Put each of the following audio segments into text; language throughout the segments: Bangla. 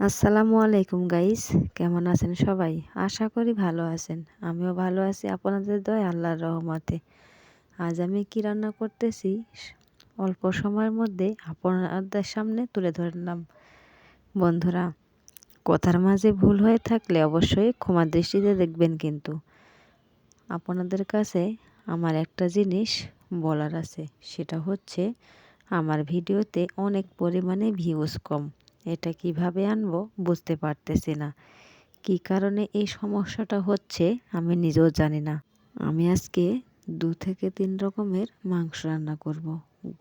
আসসালামু আলাইকুম গাইস, কেমন আছেন সবাই? আশা করি ভালো আছেন। আমিও ভালো আছি আপনাদের দয়ায়, আল্লাহর রহমতে। আজ আমি কি রান্না করতেছি অল্প সময়ের মধ্যে আপনাদের সামনে তুলে ধরলাম। বন্ধুরা, কথার মাঝে ভুল হয়ে থাকলে অবশ্যই ক্ষমা দৃষ্টিতে দেখবেন। কিন্তু আপনাদের কাছে আমার একটা জিনিস বলার আছে, সেটা হচ্ছে আমার ভিডিওতে অনেক পরিমাণে ভিউজ কম। এটা কিভাবে আনবো বুঝতে পারতেছি না। কী কারণে এই সমস্যাটা হচ্ছে আমি নিজেও জানি না। আমি আজকে 2 থেকে 3 রকমের মাংস রান্না করব।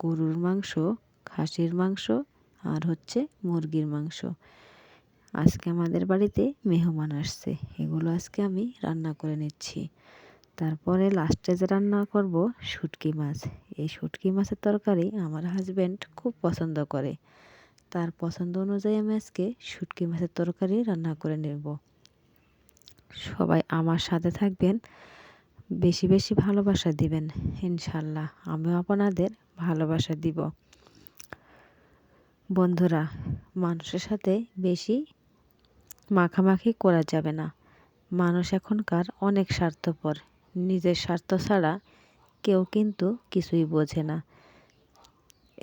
গরুর মাংস, খাসির মাংস আর হচ্ছে মুরগির মাংস। আজকে আমাদের বাড়িতে মেহমান আসছে, এগুলো আজকে আমি রান্না করে নিচ্ছি। তারপরে লাস্টে যে রান্না করব শুটকি মাছ। এই শুটকি মাছের তরকারি আমার হাজব্যান্ড খুব পছন্দ করে। তার পছন্দ অনুযায়ী আমি আজকে শুটকি মাছের তরকারি রান্না করে নেব। সবাই আমার সাথে থাকবেন, বেশি বেশি ভালোবাসা দিবেন। ইনশাল্লাহ আমিও আপনাদের ভালোবাসা দিব। বন্ধুরা, মানুষের সাথে বেশি মাখামাখি করা যাবে না। মানুষ এখনকার অনেক স্বার্থপর। নিজের স্বার্থ ছাড়া কেউ কিন্তু কিছুই বোঝে না।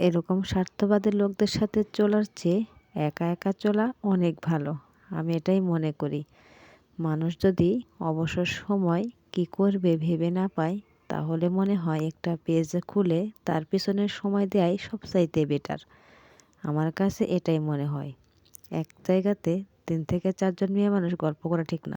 এরকম স্বার্থবাদী লোকদের সাথে চলার চেয়ে একা একা চলা অনেক ভালো, আমি এটাই মনে করি। মানুষ যদি অবসর সময় কি করবে ভেবে না পায়, তাহলে মনে হয় একটা পেজ খুলে তার পিছনে সময় দেওয়াই সবচাইতে বেটার। আমার কাছে এটাই মনে হয়। এক জায়গাতে 3 থেকে 4 জন মেয়ে মানুষ গল্প করা ঠিক না।